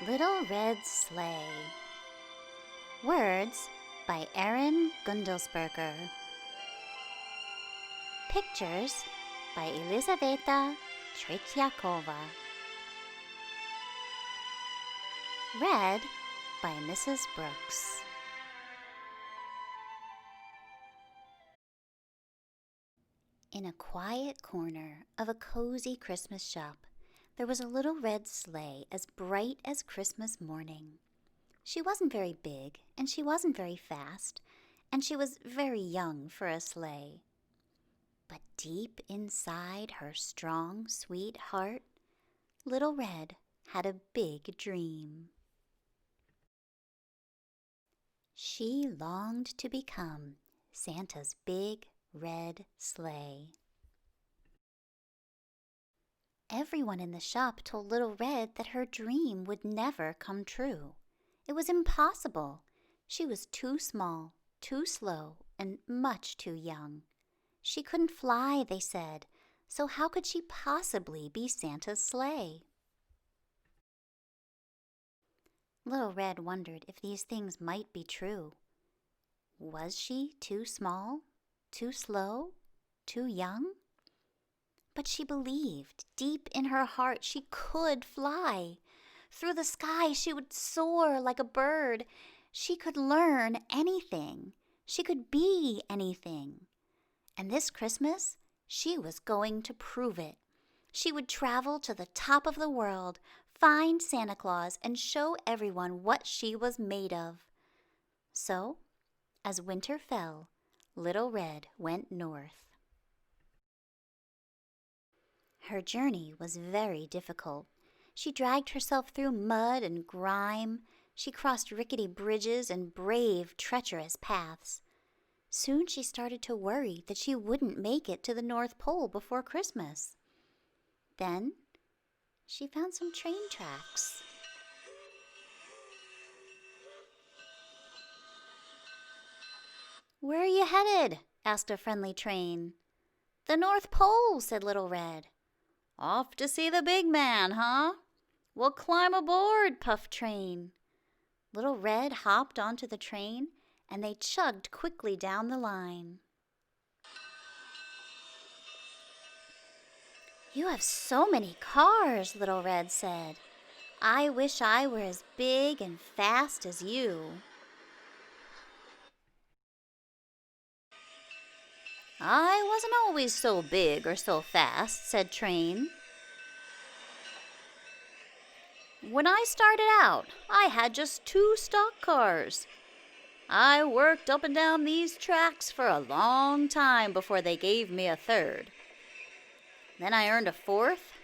Little Red Sleigh. Words by Erin Gundelsberger. Pictures by Elizaveta Tretiakova. Read by Mrs. Brooks. In a quiet corner of a cozy Christmas shop, there was a little red sleigh as bright as Christmas morning. She wasn't very big, and she wasn't very fast, and she was very young for a sleigh. But deep inside her strong, sweet heart, Little Red had a big dream. She longed to become Santa's big red sleigh. Everyone in the shop told Little Red that her dream would never come true. It was impossible. She was too small, too slow, and much too young. She couldn't fly, they said, so how could she possibly be Santa's sleigh? Little Red wondered if these things might be true. Was she too small, too slow, too young? But she believed deep in her heart she could fly. Through the sky she would soar like a bird. She could learn anything. She could be anything. And this Christmas, she was going to prove it. She would travel to the top of the world, find Santa Claus, and show everyone what she was made of. So, as winter fell, Little Red went north. Her journey was very difficult. She dragged herself through mud and grime. She crossed rickety bridges and braved treacherous paths. Soon she started to worry that she wouldn't make it to the North Pole before Christmas. Then she found some train tracks. "Where are you headed?" asked a friendly train. "The North Pole," said Little Red. "Off to see the big man, huh? Well, climb aboard," puffed Train. Little Red hopped onto the train, and they chugged quickly down the line. "You have so many cars," Little Red said. "I wish I were as big and fast as you." "I wasn't always so big or so fast," said Train. "When I started out, I had just 2 stock cars. I worked up and down these tracks for a long time before they gave me a 3rd. Then I earned a 4th,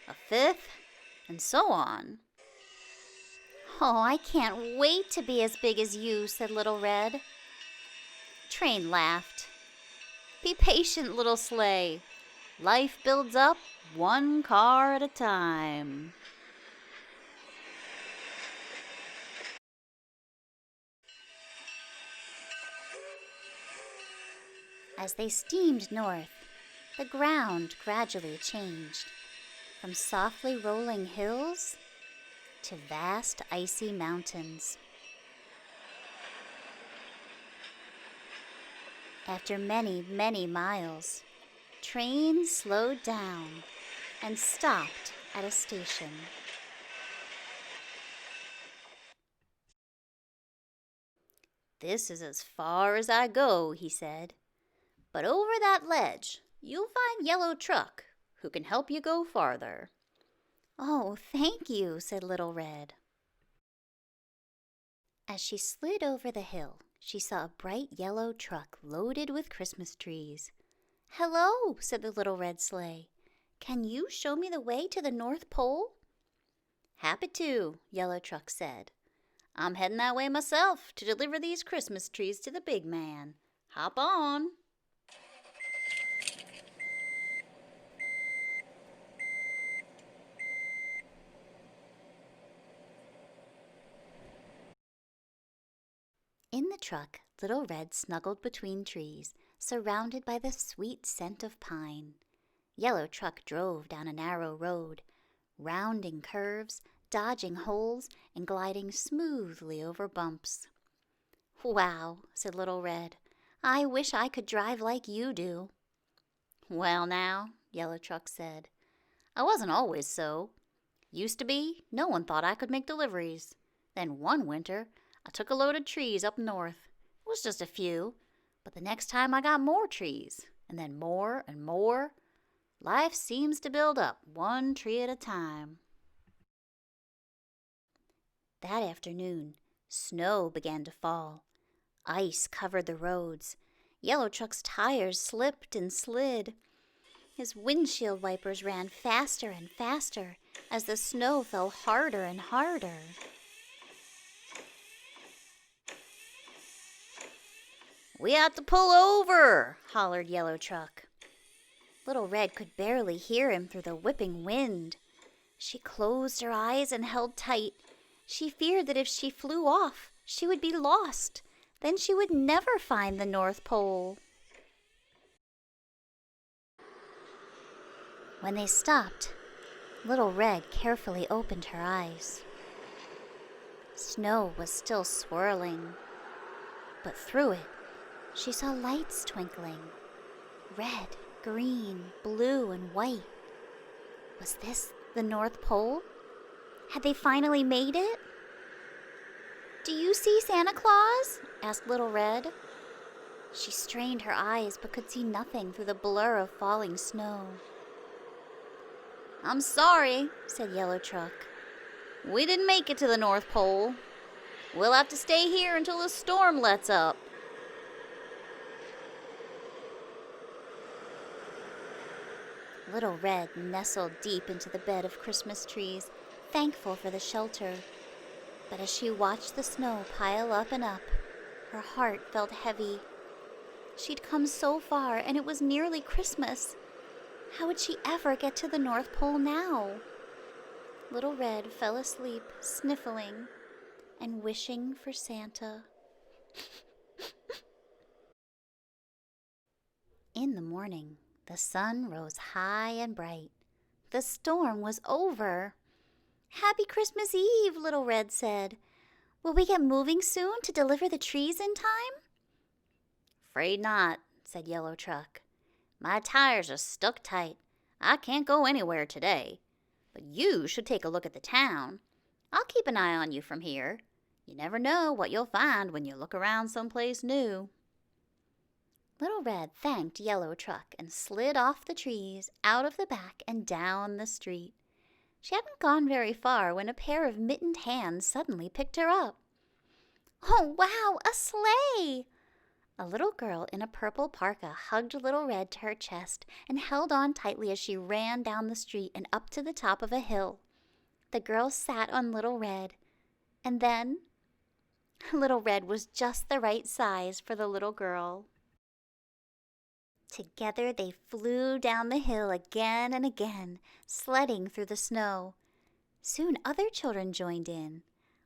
a 5th, and so on." "Oh, I can't wait to be as big as you," said Little Red. Train laughed. "Be patient, little sleigh. Life builds up one car at a time." As they steamed north, the ground gradually changed, from softly rolling hills to vast icy mountains. After many, many miles, Train slowed down and stopped at a station. "This is as far as I go," he said. "But over that ledge, you'll find Yellow Truck, who can help you go farther." "Oh, thank you," said Little Red. As she slid over the hill, she saw a bright yellow truck loaded with Christmas trees. "Hello," said the Little Red Sleigh. "Can you show me the way to the North Pole?" "Happy to," Yellow Truck said. "I'm heading that way myself to deliver these Christmas trees to the big man. Hop on." In the truck, Little Red snuggled between trees, surrounded by the sweet scent of pine. Yellow Truck drove down a narrow road. Rounding curves, dodging holes and gliding smoothly over bumps. "Wow," said Little Red. "I wish I could drive like you do." "Well now," Yellow Truck said, "I wasn't always so. Used to be, no one thought I could make deliveries. Then one winter, I took a load of trees up north. It was just a few, but the next time I got more trees, and then more and more. Life seems to build up one tree at a time." That afternoon, snow began to fall. Ice covered the roads. Yellow Truck's tires slipped and slid. His windshield wipers ran faster and faster as the snow fell harder and harder. "We have to pull over," hollered Yellow Truck. Little Red could barely hear him through the whipping wind. She closed her eyes and held tight. She feared that if she flew off, she would be lost. Then she would never find the North Pole. When they stopped, Little Red carefully opened her eyes. Snow was still swirling, but through it, she saw lights twinkling. Red, green, blue, and white. Was this the North Pole? Had they finally made it? "Do you see Santa Claus?" asked Little Red. She strained her eyes but could see nothing through the blur of falling snow. "I'm sorry," said Yellow Truck. "We didn't make it to the North Pole. We'll have to stay here until the storm lets up." Little Red nestled deep into the bed of Christmas trees, thankful for the shelter. But as she watched the snow pile up and up, her heart felt heavy. She'd come so far, and it was nearly Christmas. How would she ever get to the North Pole now? Little Red fell asleep, sniffling and wishing for Santa. In the morning, the sun rose high and bright. The storm was over. "Happy Christmas Eve," Little Red said. "Will we get moving soon to deliver the trees in time?" "'Fraid not," said Yellow Truck. "My tires are stuck tight. I can't go anywhere today. But you should take a look at the town. I'll keep an eye on you from here. You never know what you'll find when you look around someplace new." Little Red thanked Yellow Truck and slid off the trees, out of the back, and down the street. She hadn't gone very far when a pair of mittened hands suddenly picked her up. "Oh, wow, a sleigh!" A little girl in a purple parka hugged Little Red to her chest and held on tightly as she ran down the street and up to the top of a hill. The girl sat on Little Red, and then Little Red was just the right size for the little girl. Together they flew down the hill again and again, sledding through the snow. Soon other children joined in.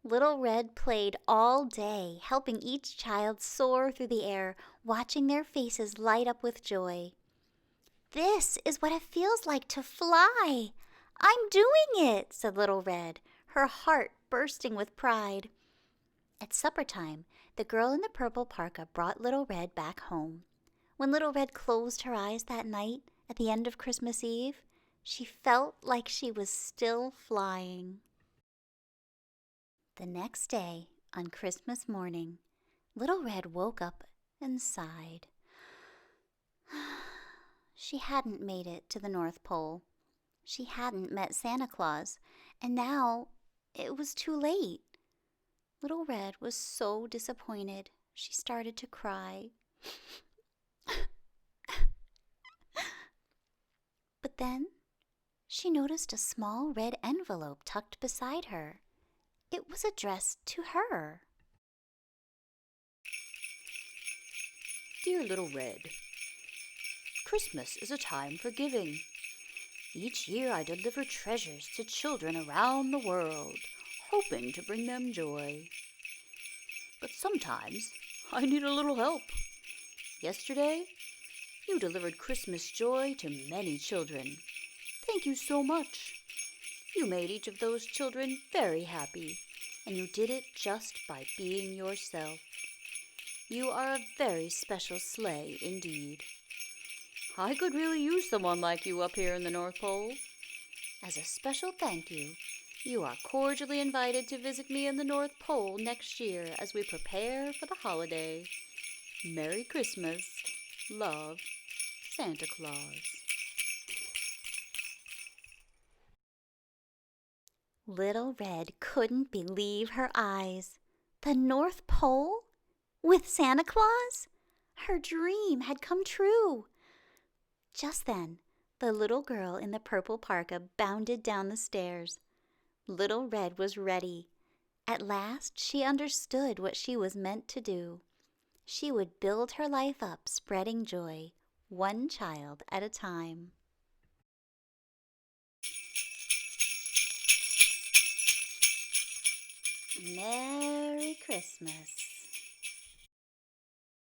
Little Red played all day, helping each child soar through the air, watching their faces light up with joy. "This is what it feels like to fly. I'm doing it," said Little Red, her heart bursting with pride. At supper time, the girl in the purple parka brought Little Red back home. When Little Red closed her eyes that night at the end of Christmas Eve, she felt like she was still flying. The next day, on Christmas morning, Little Red woke up and sighed. She hadn't made it to the North Pole. She hadn't met Santa Claus, and now it was too late. Little Red was so disappointed, she started to cry. But then she noticed a small red envelope tucked beside her. It was addressed to her. Dear Little Red, Christmas is a time for giving. Each year I deliver treasures to children around the world, hoping to bring them joy. But sometimes I need a little help. Yesterday, you delivered Christmas joy to many children. Thank you so much. You made each of those children very happy, and you did it just by being yourself. You are a very special sleigh indeed. I could really use someone like you up here in the North Pole. As a special thank you, you are cordially invited to visit me in the North Pole next year as we prepare for the holiday. Merry Christmas. Love, Santa Claus. Little Red couldn't believe her eyes. The North Pole? With Santa Claus? Her dream had come true. Just then, the little girl in the purple parka bounded down the stairs. Little Red was ready. At last she understood what she was meant to do. She would build her life up, spreading joy, one child at a time. Merry Christmas.